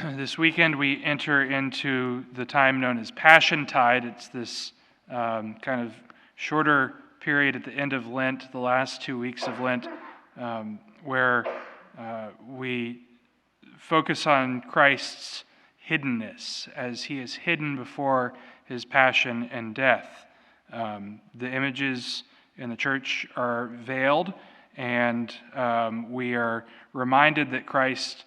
This weekend we enter into the time known as Passion Tide. It's this kind of shorter period at the end of Lent, the last 2 weeks of Lent, where we focus on Christ's hiddenness as he is hidden before his passion and death. The images in the church are veiled, and we are reminded that Christ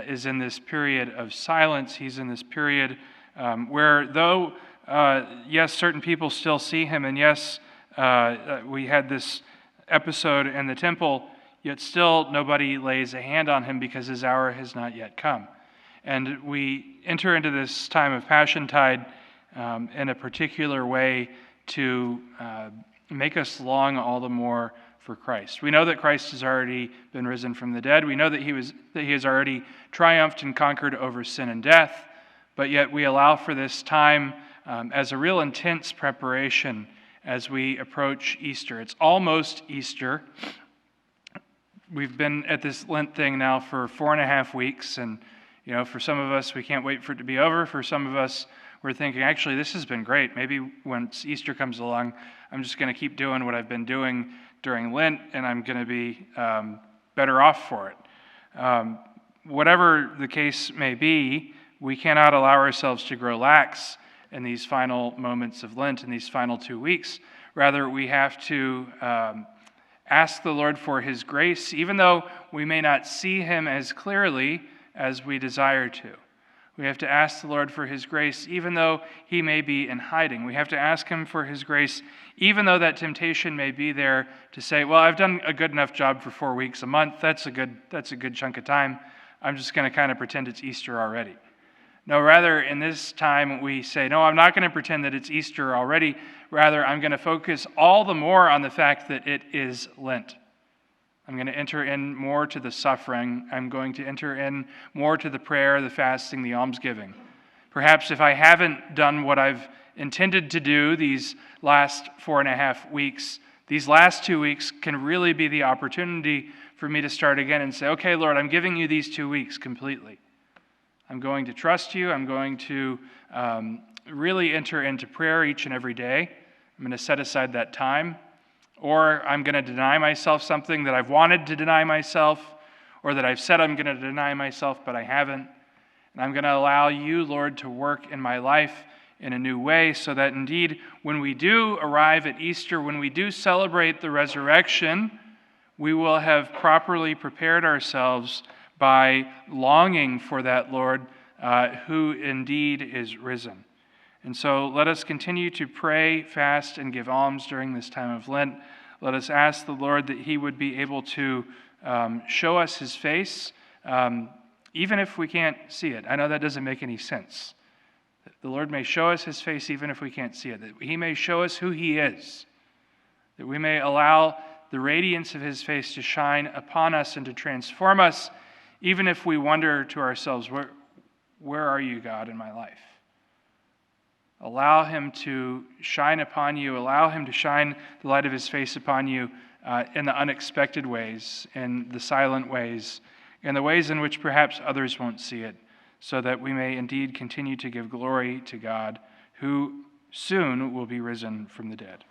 is in this period of silence. He's in this period where though, yes, certain people still see him, and yes, we had this episode in the temple, yet still nobody lays a hand on him because his hour has not yet come. And we enter into this time of Passion Tide in a particular way to make us long all the more for Christ. We know that Christ has already been risen from the dead. We know that he has already triumphed and conquered over sin and death, but yet we allow for this time as a real intense preparation as we approach Easter. It's almost Easter. We've been at this Lent thing now for 4.5 weeks, and for some of us, we can't wait for it to be over. For some of us, we're thinking, actually, this has been great. Maybe once Easter comes along, I'm just going to keep doing what I've been doing during Lent, and I'm going to be better off for it. Whatever the case may be, we cannot allow ourselves to grow lax in these final moments of Lent, in these final 2 weeks. Rather, we have to ask the Lord for his grace, even though we may not see him as clearly as we desire to. We have to ask the Lord for his grace, even though he may be in hiding. We have to ask him for his grace, even though that temptation may be there to say, well, I've done a good enough job for 4 weeks, a month. That's a good chunk of time. I'm just going to kind of pretend it's Easter already. No, rather, in this time, we say, no, I'm not going to pretend that it's Easter already. Rather, I'm going to focus all the more on the fact that it is Lent. I'm going to enter in more to the suffering. I'm going to enter in more to the prayer, the fasting, the almsgiving. Perhaps if I haven't done what I've intended to do these last 4.5 weeks, these last 2 weeks can really be the opportunity for me to start again and say, okay, Lord, I'm giving you these 2 weeks completely. I'm going to trust you. I'm going to really enter into prayer each and every day. I'm going to set aside that time. Or I'm going to deny myself something that I've wanted to deny myself, or that I've said I'm going to deny myself, but I haven't. And I'm going to allow you, Lord, to work in my life in a new way, so that indeed when we do arrive at Easter, when we do celebrate the resurrection, we will have properly prepared ourselves by longing for that Lord who indeed is risen. And so let us continue to pray, fast, and give alms during this time of Lent. Let us ask the Lord that he would be able to show us his face, even if we can't see it. I know that doesn't make any sense. The Lord may show us his face even if we can't see it. That he may show us who he is. That we may allow the radiance of his face to shine upon us and to transform us, even if we wonder to ourselves, where are you, God, in my life? Allow him to shine upon you. Allow him to shine the light of his face upon you in the unexpected ways, in the silent ways, in the ways in which perhaps others won't see it, so that we may indeed continue to give glory to God, who soon will be risen from the dead.